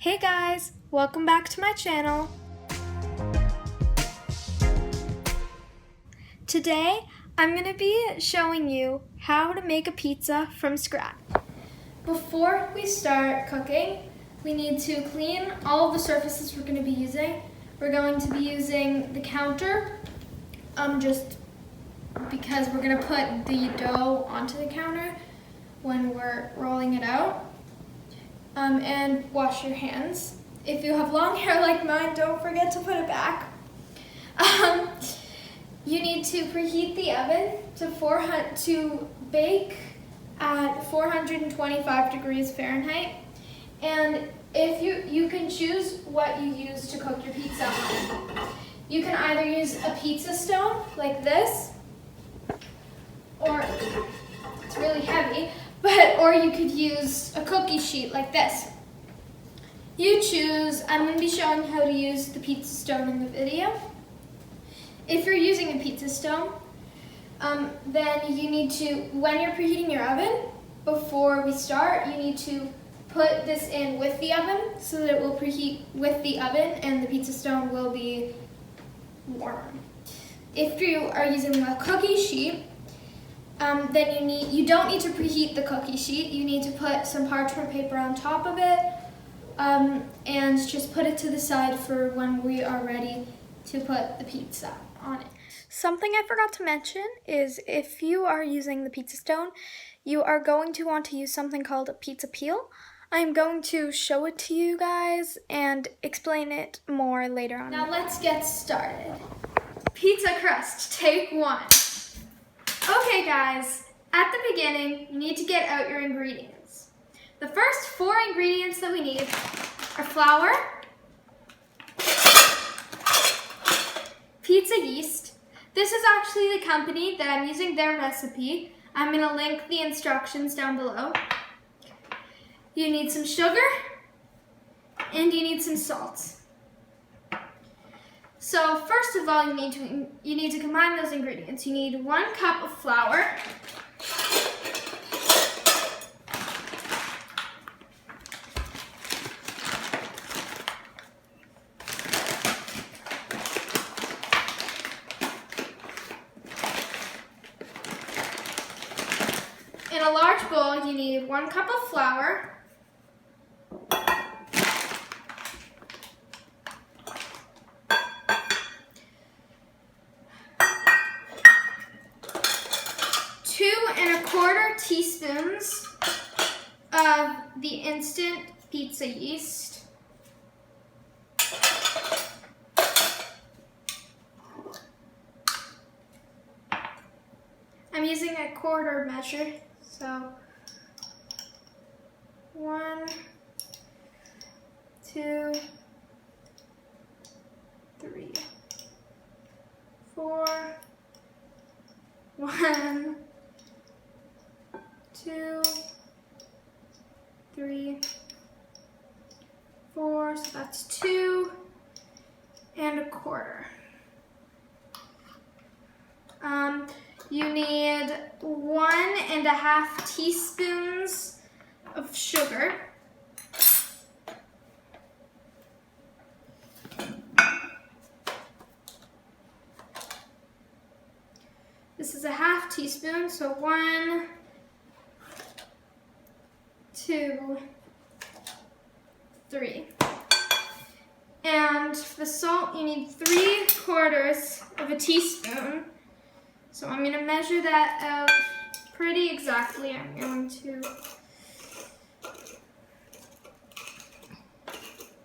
Hey guys, welcome back to my channel. Today, I'm going to be showing you how to make a pizza from scratch. Before we start cooking, we need to clean all of the surfaces we're going to be using. We're going to be using the counter, just because we're going to put the dough onto the counter when we're rolling it out. And wash your hands. If you have long hair like mine, don't forget to put it back. You need to preheat the oven to bake at 425 degrees Fahrenheit. And if you can choose what you use to cook your pizza on. You can either use a pizza stone like this, or it's really heavy, or you could use a cookie sheet like this. You choose. I'm going to be showing how to use the pizza stone in the video. If you're using a pizza stone, then you need to, when you're preheating your oven, before we start, you need to put this in with the oven so that it will preheat with the oven and the pizza stone will be warm. If you are using a cookie sheet, then you don't need to preheat the cookie sheet. You need to put some parchment paper on top of it and just put it to the side for when we are ready to put the pizza on it. Something I forgot to mention is if you are using the pizza stone, you are going to want to use something called a pizza peel. I'm going to show it to you guys and explain it more later on. Now let's get started. Pizza crust, take one. Okay guys, at the beginning, you need to get out your ingredients. The first 4 ingredients that we need are flour, pizza yeast. This is actually the company that I'm using their recipe. I'm going to link the instructions down below. You need some sugar, and you need some salt. So first of all, you need to combine those ingredients. You need 1 cup of flour, in a large bowl, you need 1 cup of flour, 2 1/4 teaspoons of the instant pizza yeast, I'm using a quarter measure, so 1, 2, 3, 4, 1, 2, 3, 4, so that's 2 1/4. You need 1 1/2 teaspoons of sugar. This is a 1/2 teaspoon, so 1, 2, 3. And the salt, you need 3/4 of a teaspoon. So I'm going to measure that out pretty exactly. I'm going to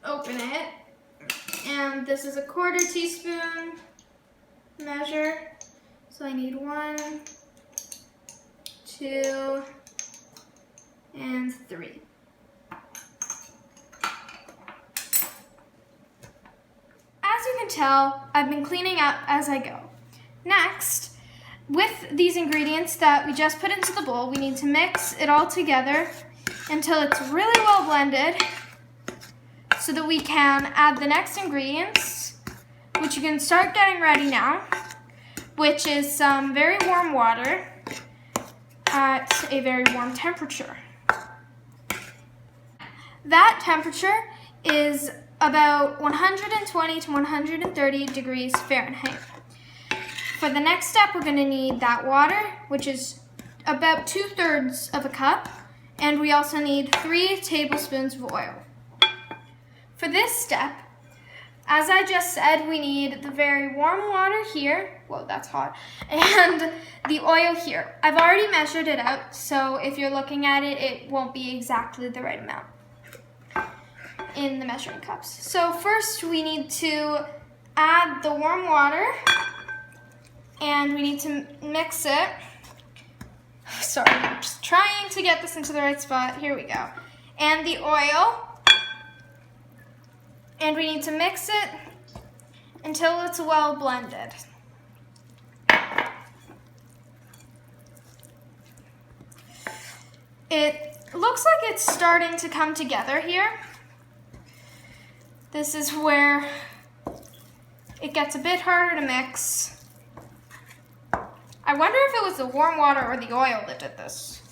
open it. And this is a 1/4 teaspoon measure. So I need 1, 2, and 3. As you can tell, I've been cleaning up as I go. Next, with these ingredients that we just put into the bowl, we need to mix it all together until it's really well blended so that we can add the next ingredients, which you can start getting ready now, which is some very warm water at a very warm temperature. That temperature is about 120 to 130 degrees Fahrenheit. For the next step, we're going to need that water, which is about 2/3 of a cup, and we also need 3 tablespoons of oil. For this step, as I just said, we need the very warm water here. Whoa, that's hot. And the oil here. I've already measured it out, so if you're looking at it, it won't be exactly the right amount in the measuring cups. So first we need to add the warm water, and we need to mix it. Sorry, I'm just trying to get this into the right spot. Here we go. And the oil. And we need to mix it until it's well blended. It looks like it's starting to come together here. This is where it gets a bit harder to mix. I wonder if it was the warm water or the oil that did this.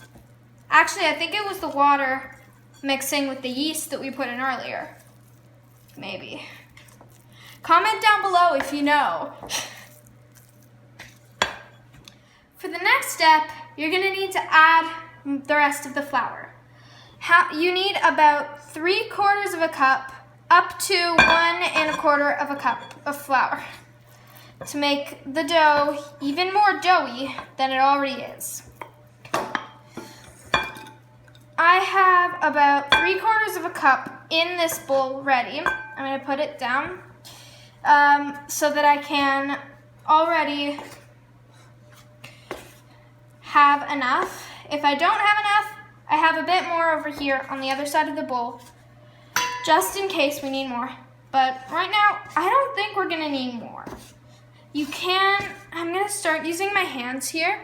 Actually, I think it was the water mixing with the yeast that we put in earlier. Maybe. Comment down below if you know. For the next step, you're going to need to add the rest of the flour. You need about 3/4 of a cup up to 1 1/4 of a cup of flour to make the dough even more doughy than it already is. I have about 3/4 of a cup in this bowl ready. I'm going to put it down so that I can already have enough. If I don't have enough, I have a bit more over here on the other side of the bowl, just in case we need more. But right now, I don't think we're going to need more. I'm going to start using my hands here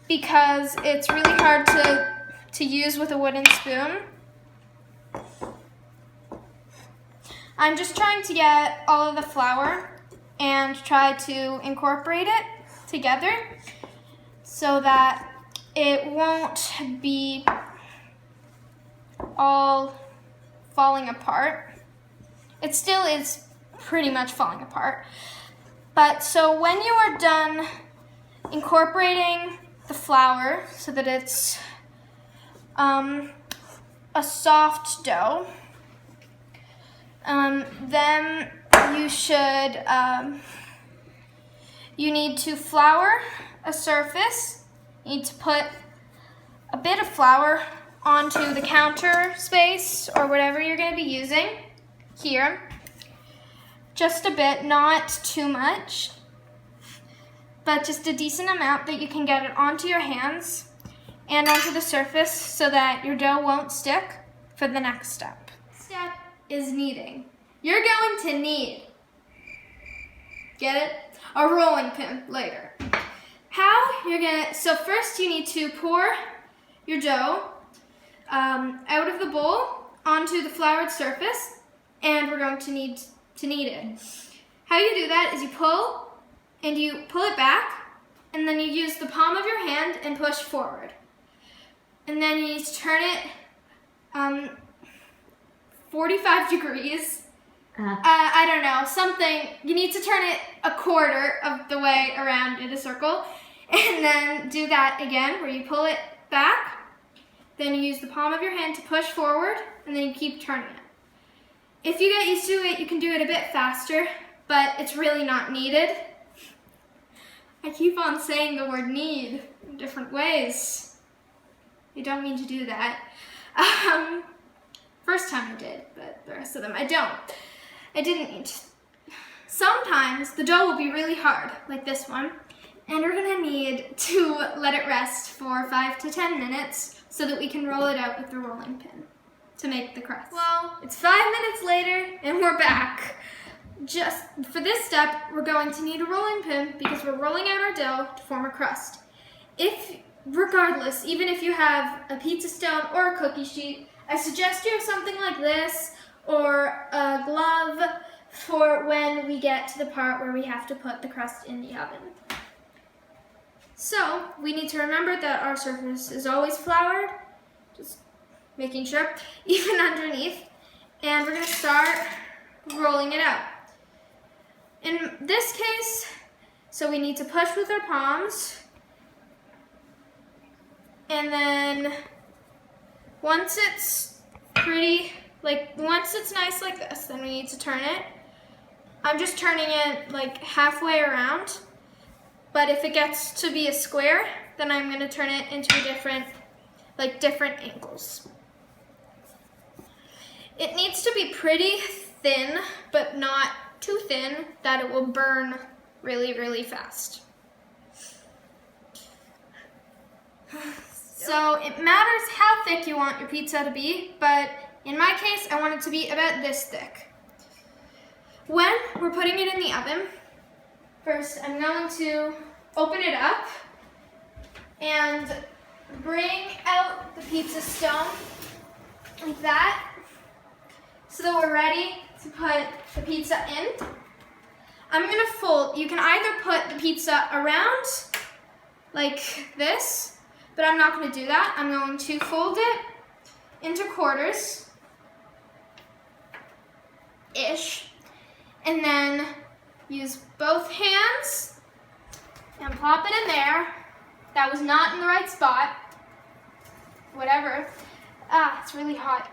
because it's really hard to use with a wooden spoon. I'm just trying to get all of the flour and try to incorporate it together so that it won't be all falling apart. It still is pretty much falling apart. But so when you are done incorporating the flour so that it's a soft dough, then you need to flour a surface. You need to put a bit of flour onto the counter space or whatever you're going to be using here. Just a bit, not too much, but just a decent amount that you can get it onto your hands and onto the surface so that your dough won't stick for the next step. Step is kneading. You're going to need, get it? A rolling pin later. So first you need to pour your dough out of the bowl onto the floured surface, and we're going to need to knead it. How you do that is you pull it back, and then you use the palm of your hand and push forward. And then you need to turn it 45 degrees. I don't know, something. You need to turn it 1/4 of the way around in a circle, and then do that again where you pull it back, then you use the palm of your hand to push forward, and then you keep turning it. If you get used to it, you can do it a bit faster, but it's really not needed. I keep on saying the word need in different ways. I don't mean to do that. First time I did, but the rest of them I don't. I didn't need to. Sometimes the dough will be really hard, like this one, and we're gonna need to let it rest for 5 to 10 minutes so that we can roll it out with the rolling pin to make the crust. Well, it's 5 minutes later and we're back. Just for this step, we're going to need a rolling pin because we're rolling out our dough to form a crust. Regardless, even if you have a pizza stone or a cookie sheet, I suggest you have something like this or a glove for when we get to the part where we have to put the crust in the oven. So we need to remember that our surface is always floured, just making sure, even underneath. And we're gonna start rolling it out. In this case, so we need to push with our palms. And then once it's once it's nice like this, then we need to turn it. I'm just turning it like halfway around. But if it gets to be a square, then I'm gonna turn it into a different angles. It needs to be pretty thin, but not too thin that it will burn really, really fast. So it matters how thick you want your pizza to be, but in my case, I want it to be about this thick. When we're putting it in the oven, first I'm going to open it up and bring out the pizza stone like that, so that we're ready to put the pizza in. I'm gonna fold. You can either put the pizza around like this, but I'm not gonna do that. I'm going to fold it into quarters-ish, and then use both hands and plop it in there. That was not in the right spot. Whatever. It's really hot.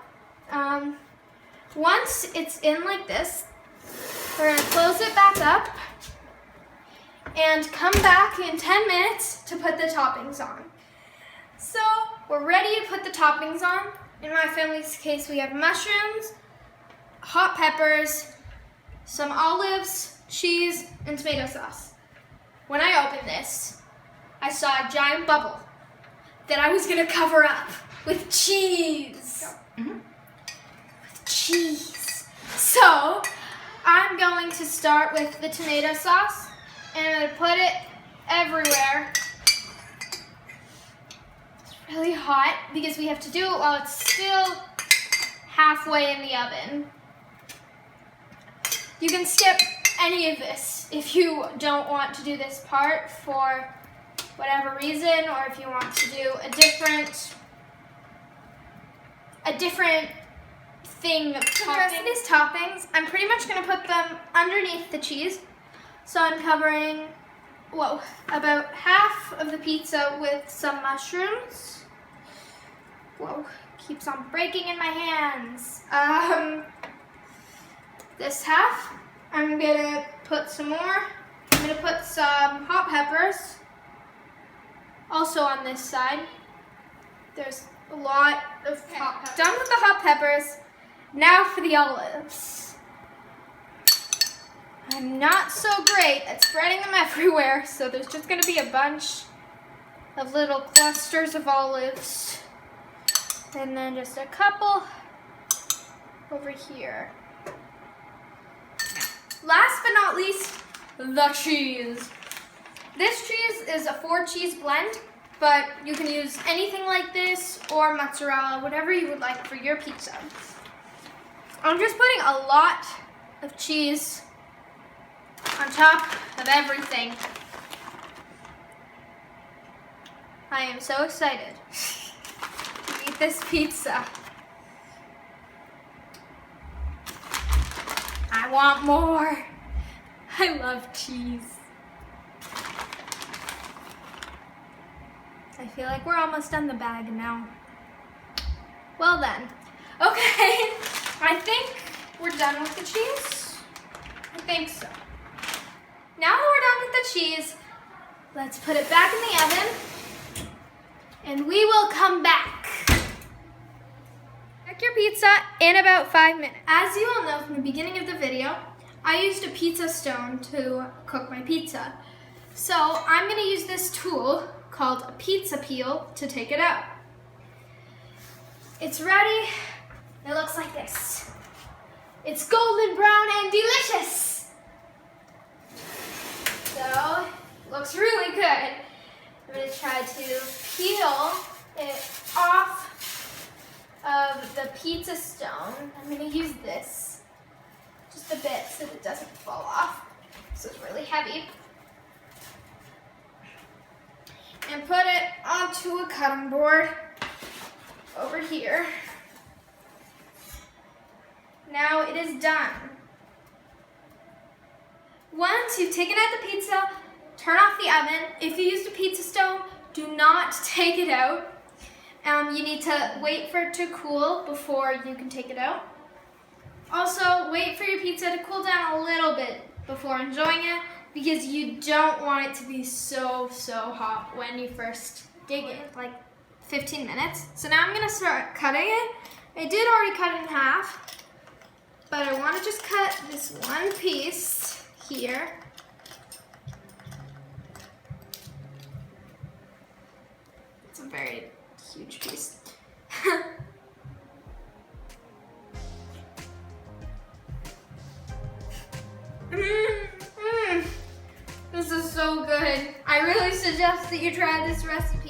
Once it's in like this, we're gonna close it back up and come back in 10 minutes to put the toppings on. So we're ready to put the toppings on. In my family's case, we have mushrooms, hot peppers, some olives, cheese, and tomato sauce. When I opened this, I saw a giant bubble that I was gonna cover up with cheese. With cheese. So I'm going to start with the tomato sauce, and I'm gonna put it everywhere. It's really hot because we have to do it while it's still halfway in the oven. You can skip any of this if you don't want to do this part for whatever reason, or if you want to do a different thing. For the rest of these toppings, I'm pretty much going to put them underneath the cheese. So I'm covering, about half of the pizza with some mushrooms. Whoa, keeps on breaking in my hands. This half, I'm going to put some more. I'm going to put some hot peppers. Also on this side, there's a lot of hot peppers. Done with the hot peppers. Now for the olives. I'm not so great at spreading them everywhere, so there's just going to be a bunch of little clusters of olives. And then just a couple over here. Last but not least, the cheese. This cheese is a 4-cheese blend, but you can use anything like this or mozzarella, whatever you would like for your pizza. I'm just putting a lot of cheese on top of everything. I am so excited to eat this pizza. I want more. I love cheese. I feel like we're almost done the bag now. Well then. Okay, I think we're done with the cheese. I think so. Now that we're done with the cheese, let's put it back in the oven, and we will come back. Check your pizza in about 5 minutes. As you all know from the beginning of the video, I used a pizza stone to cook my pizza. So I'm going to use this tool called a pizza peel to take it out. It's ready. It looks like this. It's golden brown and delicious. So, it looks really good. I'm going to try to peel it off of the pizza stone. I'm going to use this just a bit so that it doesn't fall off. This is really heavy. And put it onto a cutting board over here. Now it is done. Once you've taken out the pizza, turn off the oven. If you used a pizza stone, do not take it out. You need to wait for it to cool before you can take it out. Also, wait for your pizza to cool down a little bit before enjoying it, because you don't want it to be so hot when you first dig it, like 15 minutes. So now I'm gonna start cutting it. I did already cut it in half, but I want to just cut this one piece here. It's a very huge piece. This is so good. I really suggest that you try this recipe.